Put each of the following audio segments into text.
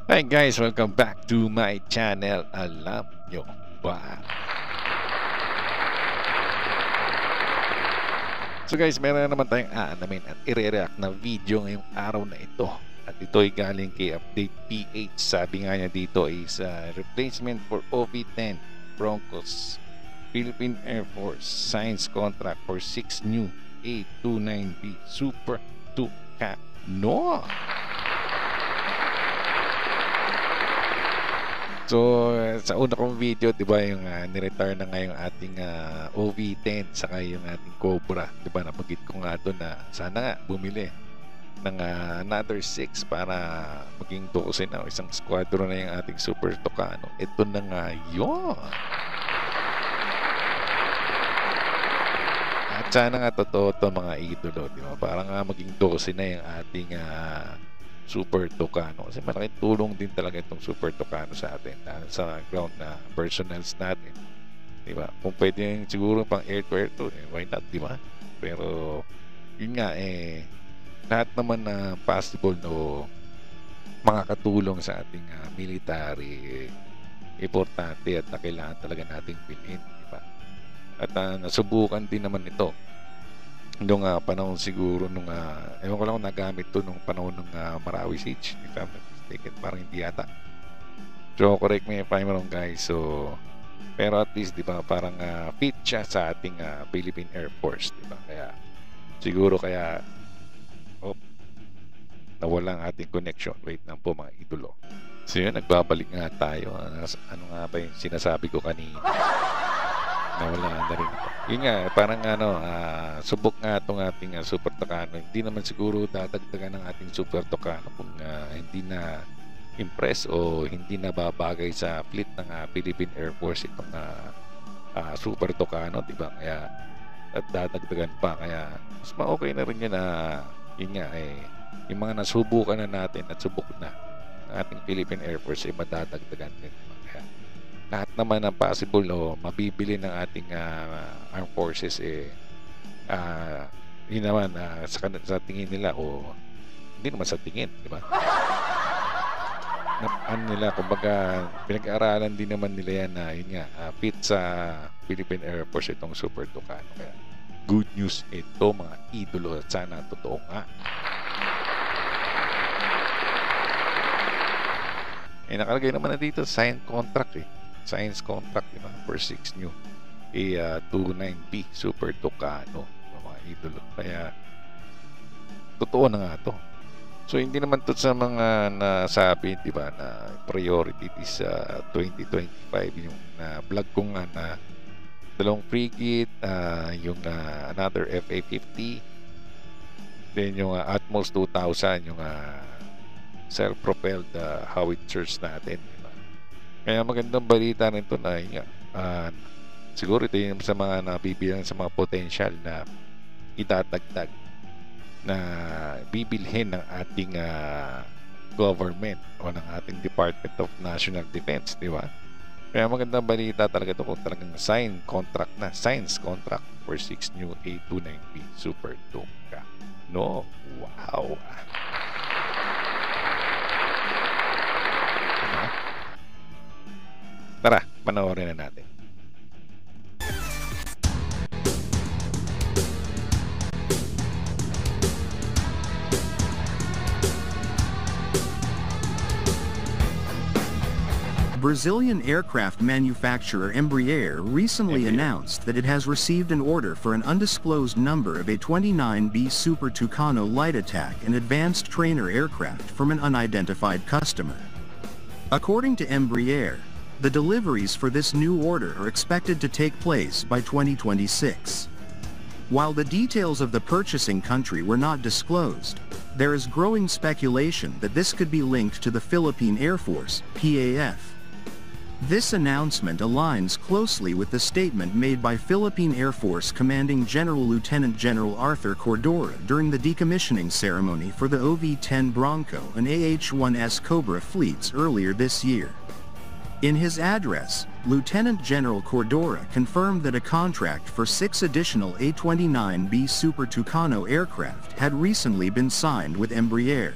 Hi guys, welcome back to my channel. Alam nyo ba? So guys, meron na naman tayong aanamin at i-react na video ngayong araw na ito. At ito ay galing kay Update PH. Sabi nga niya dito is replacement for OV-10 Broncos. Philippine Air Force signs contract for 6 new A29B Super Tucano. So, sa una kong video, 'di ba, yung ni-retire na nga yung ating OV-10 saka yung ating Cobra, 'di ba? Napagit ko nga doon na sana nga bumili ng another 6 para maging 12 na, isang squadron na yung ating Super Tucano. Ito na nga 'yon. At sana nga totoo to, mga idolo, 'di ba? Para nga maging 12 na yung ating Super Tucano, kasi malaking tulong din talaga itong Super Tucano sa atin sa ground na personals natin, di ba? Kung pwede siguro pang air to air to, why not, di ba? Pero yun nga, lahat naman na possible no makakatulong sa ating military, importante at kailangan talaga nating bilhin, di ba? At nasubukan din naman ito nung panahon siguro nung ewan ko lang kung nagamit to nung panahon ng Marawi Siege, if I'm not mistaken, parang hindi yata. So correct me if I'm wrong guys. So pero at least, di ba, parang fit siya sa ating Philippine Air Force, di ba? Kaya siguro nawala ang ating connection. Wait lang po mga idolo. So yun, nagbabalik nga tayo. Ano nga ba yung sinasabi ko kanina? Nawala na rin ito. Yun nga, parang subok nga itong ating Super Tucano. Hindi naman siguro dadagdagan ng ating Super Tucano kung hindi na impress o hindi na babagay sa fleet ng Philippine Air Force itong Super Tucano, diba? Kaya at dadagdagan pa, kaya mas ma-okay na rin yun na yun nga, yung mga nasubukan na natin at subok na ng ating Philippine Air Force ay madadagdagan din. Lahat naman ng possible o mabibili ng ating armed forces yun naman sa tingin nila, o hindi naman sa tingin, di ba? Ano nila, kumbaga pinag-aaralan din naman nila yan na yun nga, fit sa Philippine Air Force itong Super Tucano. Kaya good news ito mga idolo, at sana totoo nga. Nakalagay naman na dito signed contract science contract, diba? For 6 new A29B Super Tucano, mga idolo. Kaya totoo na nga to. So hindi naman to sa mga nasabi, diba, na priority is 2025, yung vlog ko nga na 2 frigate, yung another FA-50, then yung Atmos 2000, yung self-propelled howitzers natin. Kaya magandang balita nito na siguro ito yung sa mga nabibilang sa mga potential na itatagtag na bibilhin ng ating government o ng ating Department of National Defense, di ba? Kaya magandang balita talaga ito kung talagang science contract for 6 new A29B Super Tucano. Wow! Tara, panoorin na natin. Brazilian aircraft manufacturer Embraer recently announced that it has received an order for an undisclosed number of A29B Super Tucano light attack and advanced trainer aircraft from an unidentified customer. According to Embraer, the deliveries for this new order are expected to take place by 2026. While the details of the purchasing country were not disclosed, there is growing speculation that this could be linked to the Philippine Air Force, PAF. This announcement aligns closely with the statement made by Philippine Air Force Commanding General Lieutenant General Arthur Cordora during the decommissioning ceremony for the OV-10 Bronco and AH-1S Cobra fleets earlier this year. In his address, Lieutenant General Cordora confirmed that a contract for 6 additional A29B Super Tucano aircraft had recently been signed with Embraer.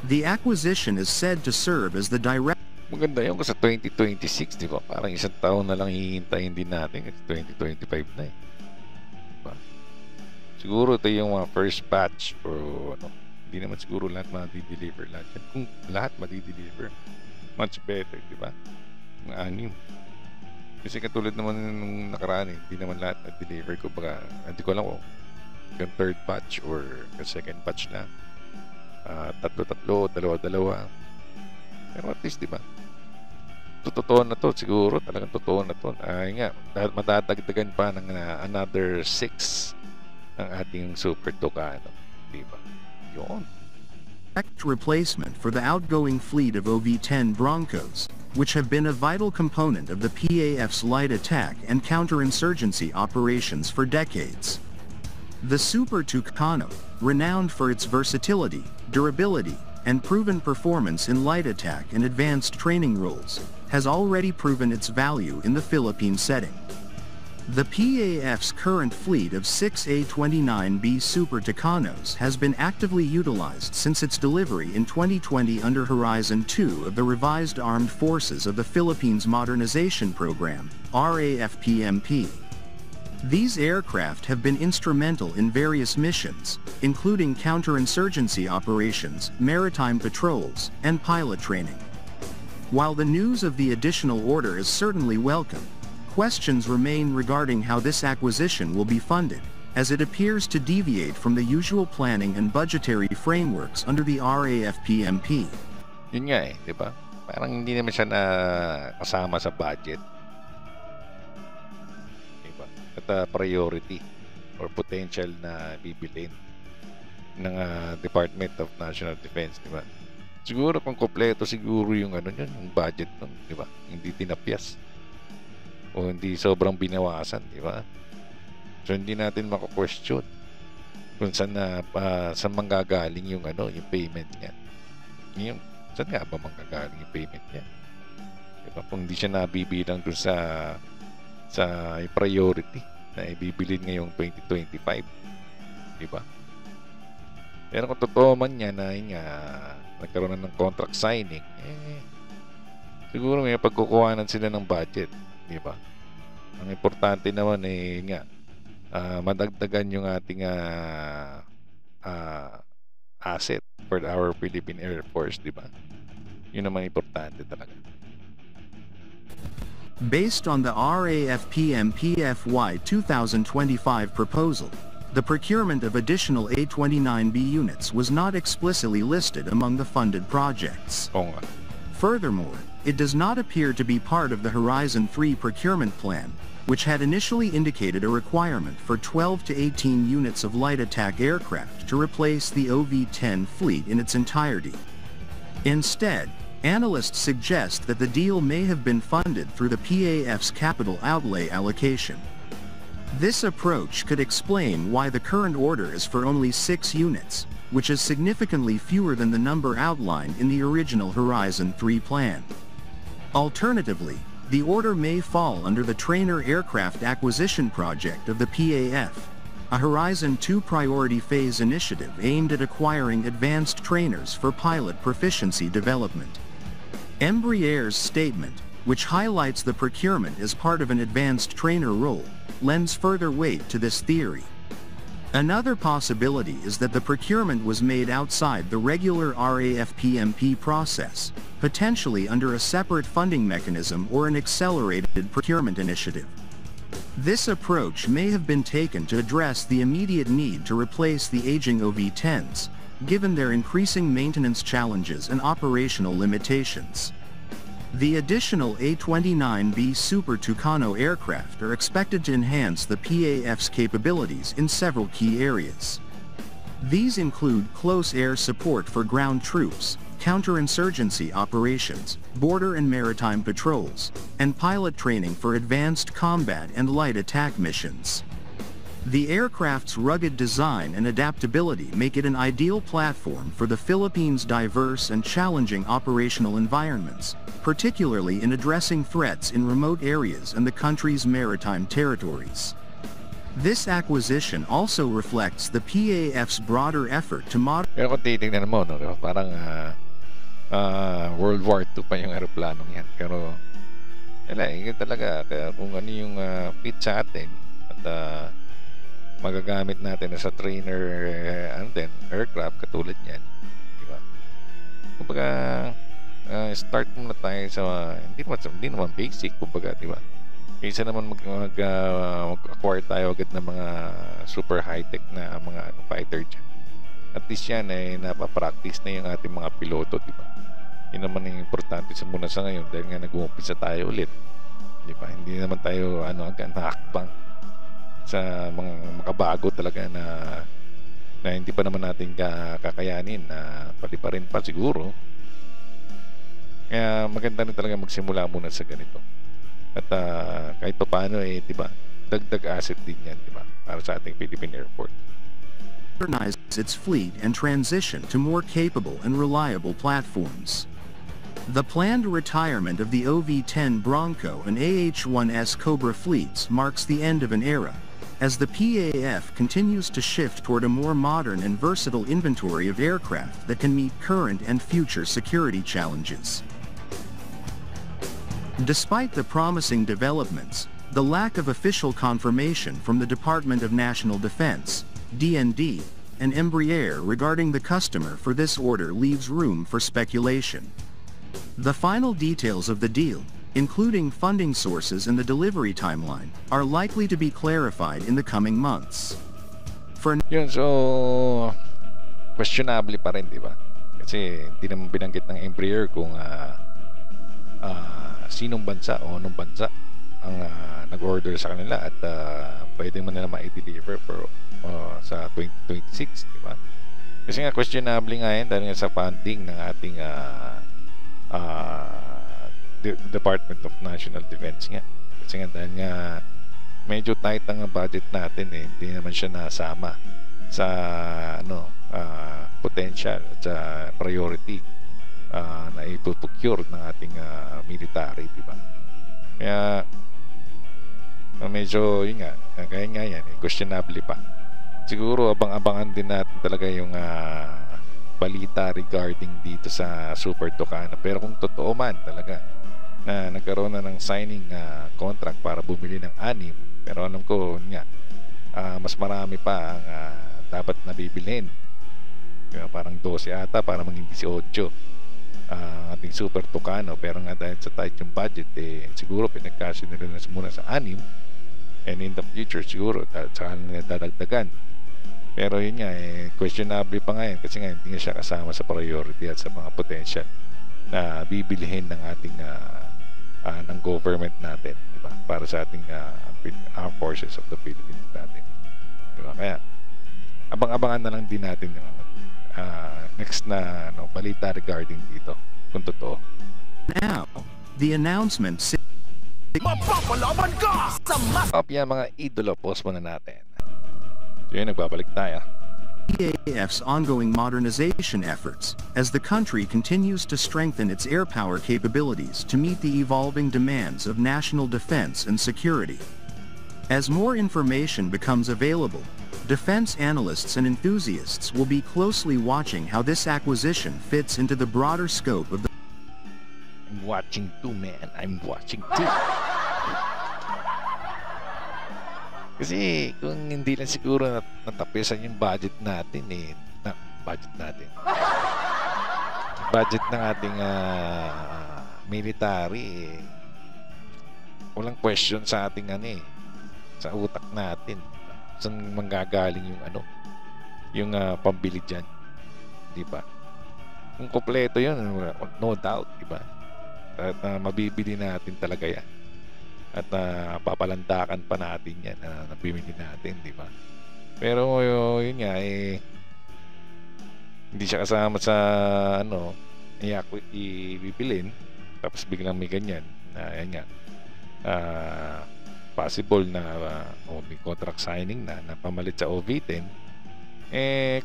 The acquisition is said to serve as the direct Maganda yun kasi sa 2026, di ba? Parang isang taon na lang hihintayin din natin kasi 2025 na eh. Diba? Siguro ito yung mga first batch o ano, hindi naman siguro lahat madi-deliver lahat yan. Kung lahat madi-deliver, much better, di ba? Mga anim. Kasi katulad naman nung nakaraan eh, hindi naman lahat na-deliver ko. Baka, hindi ko alam kung yung third batch or yung second batch na. Tatlo-tatlo, dalawa-dalawa. Pero at least, di ba? Totoo na to, siguro talagang totoo na to. Ay nga, matadagdagan pa ng another 6 ang ating Super Tucano. Di ba? Yun. direct replacement for the outgoing fleet of OV-10 Broncos, which have been a vital component of the PAF's light attack and counterinsurgency operations for decades. The Super Tucano, renowned for its versatility, durability, and proven performance in light attack and advanced training roles, has already proven its value in the Philippine setting. The PAF's current fleet of 6 A-29B Super Tucanos has been actively utilized since its delivery in 2020 under Horizon 2 of the Revised Armed Forces of the Philippines Modernization Program, RAFPMP. These aircraft have been instrumental in various missions, including counterinsurgency operations, maritime patrols, and pilot training. While the news of the additional order is certainly welcome, questions remain regarding how this acquisition will be funded, as it appears to deviate from the usual planning and budgetary frameworks under the RAFPMP. Yun nga eh, di ba? Parang hindi naman siya na kasama sa budget. Diba? At priority or potential na bibilin ng Department of National Defense, di ba? Siguro kung kompleto siguro yung ano yun, yung budget nun, di ba? Hindi tinapyas o hindi sobrang binawasan, di ba? So hindi natin mako-question kung saan manggagaling yung ano, yung payment niya. Yung saan nga ba manggagaling yung payment niya? Di ba? Kung hindi siya nabibilang dun sa priority na ibibilin ngayong 2025, di ba? Pero kung totoo man yan na nagkaroon na ng contract signing, siguro may pagkukuhanan sila ng budget, di ba? Ang importante naman madagdagan yung ating asset for our Philippine Air Force, di ba? Yun naman importante talaga. Based on the RAFPMP FY 2025 proposal, the procurement of additional A-29B units was not explicitly listed among the funded projects. Oo nga. Furthermore, it does not appear to be part of the Horizon 3 procurement plan, which had initially indicated a requirement for 12 to 18 units of light attack aircraft to replace the OV-10 fleet in its entirety. Instead, analysts suggest that the deal may have been funded through the PAF's capital outlay allocation. This approach could explain why the current order is for only 6 units, which is significantly fewer than the number outlined in the original Horizon 3 plan. Alternatively, the order may fall under the Trainer Aircraft Acquisition Project of the PAF, a Horizon 2 priority phase initiative aimed at acquiring advanced trainers for pilot proficiency development. Embraer's statement, which highlights the procurement as part of an advanced trainer role, lends further weight to this theory. Another possibility is that the procurement was made outside the regular RAFPMP process, potentially under a separate funding mechanism or an accelerated procurement initiative. This approach may have been taken to address the immediate need to replace the aging OV-10s, given their increasing maintenance challenges and operational limitations. The additional A-29B Super Tucano aircraft are expected to enhance the PAF's capabilities in several key areas. These include close air support for ground troops, counterinsurgency operations, border and maritime patrols, and pilot training for advanced combat and light attack missions. The aircraft's rugged design and adaptability make it an ideal platform for the Philippines' diverse and challenging operational environments, particularly in addressing threats in remote areas and the country's maritime territories. This acquisition also reflects the PAF's broader effort to Pero kung titignan mo, no, diba? Parang World War II pa yung aeroplanong yan. Pero yun talaga, kaya kung ano yung fit sa atin at magagamit natin sa trainer aircraft katulad niyan, di ba? Kumbaga start muna tayo sa hindi naman basic, kumbaga, di ba? Kaysa naman mag-acquire tayo agad ng mga super high-tech na mga fighter jet. At least yan napapractice na yung ating mga piloto, di ba? Yun naman yung importante muna sa ngayon dahil nga nag-uumpisa tayo ulit, di ba? Hindi naman tayo agad nakakbang sa mga makabago talaga na hindi pa naman natin kakayanin na pati pa rin pa siguro. Kaya maganda rin talaga magsimula muna sa ganito. At kahit pa paano di ba, dagdag asset din yan, di ba, para sa ating Philippine Air Force. Modernize its fleet and transition to more capable and reliable platforms. The planned retirement of the OV-10 Bronco and AH-1S Cobra fleets marks the end of an era, as the PAF continues to shift toward a more modern and versatile inventory of aircraft that can meet current and future security challenges. Despite the promising developments, the lack of official confirmation from the Department of National Defense, DND, and Embraer regarding the customer for this order leaves room for speculation. The final details of the deal, including funding sources and the delivery timeline, are likely to be clarified in the coming months. Yun, so questionable pa rin, di ba? Kasi hindi naman binanggit ng Embraer kung sinong bansa o anong bansa ang nag-order sa kanila at pwede man nila ma-deliver sa 2026, di ba? Kasi nga questionable nga yan dahil nga sa funding ng ating Department of National Defense nga. Kasi nga dahil nga medyo tight ang budget natin, hindi naman siya nasama sa potential at sa priority na ipo-procure ng ating military, di ba? Kaya medyo yun nga, kaya nga yan, questionable pa. Siguro abang-abangan din natin talaga yung balita regarding dito sa Super Tucano. Pero kung totoo man talaga na nagkaroon na ng signing contract para bumili ng 6, pero alam ko nga mas marami pa ang dapat na bibilhin. Parang 12 ata para maging 18 ating Super Tucano, pero nga dahil sa tight yung budget, siguro pinagkasya nila na muna sa 6, and in the future siguro saka nila dadagdagan. Pero yun nga, questionable pa nga yan kasi nga hindi nga siya kasama sa priority at sa mga potential na bibilihin ng ating ng government natin, di ba? Para sa ating armed forces of the Philippines natin, di ba? Kaya abang-abangan na lang din natin yung next na balita regarding dito kung totoo. Now, the announcement Mapapalaban ka sa yan mga idolo, post muna natin. So yun, nagbabalik tayo. PAF's ongoing modernization efforts as the country continues to strengthen its air power capabilities to meet the evolving demands of national defense and security. As more information becomes available, defense analysts and enthusiasts will be closely watching how this acquisition fits into the broader scope of the... I'm watching too, man. I'm watching too. Kasi kung hindi lang siguro natapisan yung budget natin budget ng ating military, walang question sa ating sa utak natin. Saan manggagaling yung pambili dyan, di ba? Kung kompleto yun, no doubt, di ba? At mabibili natin talaga yan. At papalandakan pa natin yan na nabibili natin, di ba? Pero yun nga, hindi siya kasama sa ibibilin, tapos biglang may ganyan na yan nga, possible na may contract signing na pamalit sa OV-10.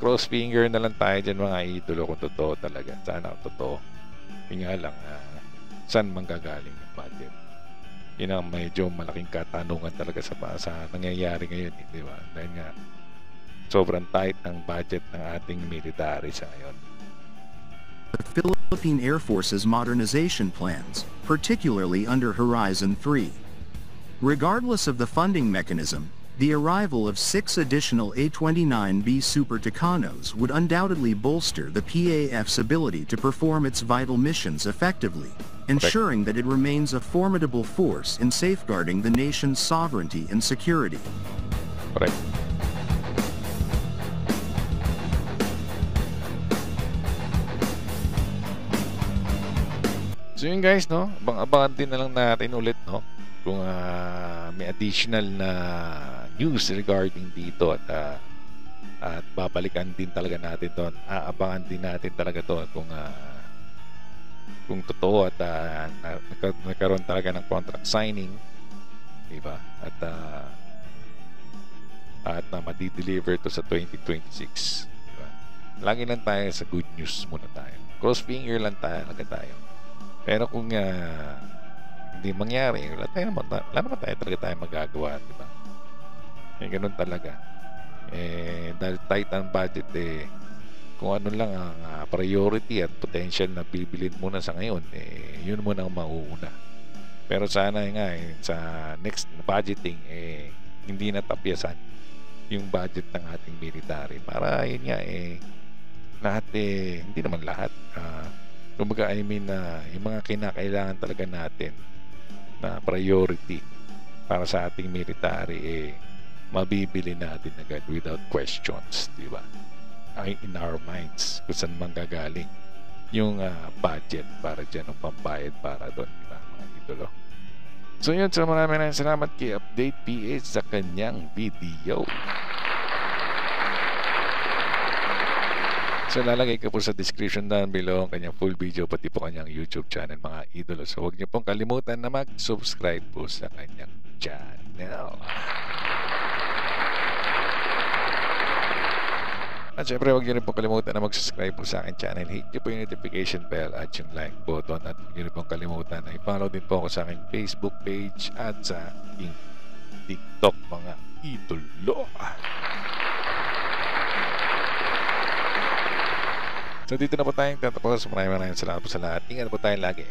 Cross finger na lang tayo dyan mga idolo kung totoo talaga. Sana totoo. Yung nga lang, saan manggagaling yung budget. Yun ang medyo malaking katanungan talaga sa nangyayari ngayon, di ba? Dahil nga sobrang tight ang budget ng ating military sa ngayon. The Philippine Air Force's modernization plans, particularly under Horizon 3. Regardless of the funding mechanism, the arrival of 6 additional A-29B Super Tucanos would undoubtedly bolster the PAF's ability to perform its vital missions effectively, ensuring that it remains a formidable force in safeguarding the nation's sovereignty and security. Correct. So yun guys, no? Abang-abangan din na lang natin ulit, no? Kung may additional na news regarding dito at babalikan din talaga natin doon. Aabangan din natin talaga to kung totoo at nagkaroon talaga ng contract signing, di ba? At madi-deliver to sa 2026, di ba? Lagi lang tayo sa good news muna tayo. Cross finger lang talaga tayo. Pero kung hindi mangyari, wala naman tayo talaga magagawa, di ba? Ganun talaga. Dahil tight ang budget, kung ano lang ang priority at potential na bibilin muna sa ngayon, yun muna ang mauuna. Pero sana nga, sa next budgeting, hindi natapyasan yung budget ng ating military. Para yun nga, lahat, hindi naman lahat. Kumbaga, I mean, yung mga kinakailangan talaga natin na priority para sa ating military, mabibili natin agad without questions, di ba? In our minds, kung saan manggagaling yung budget para dyan, ang pambayad para doon, di ba, mga idolo? So yun, so maraming salamat kay Update PH sa kanyang video. So lalagay ko po sa description down below ang kanyang full video, pati po kanyang YouTube channel, mga idolo. So huwag niyo pong kalimutan na mag-subscribe po sa kanyang channel. At syempre huwag niyo rin pong kalimutan na mag-subscribe po sa aking channel. Hit niyo po yung notification bell at yung like button. At huwag niyo rin pong kalimutan na i-follow din po ako sa aking Facebook page at sa aking TikTok, mga idolo. So dito na po tayong tatapos. Maraming salamat po sa lahat. Ingat po tayong lagi.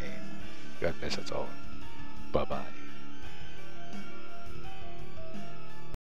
God bless us all. Bye-bye.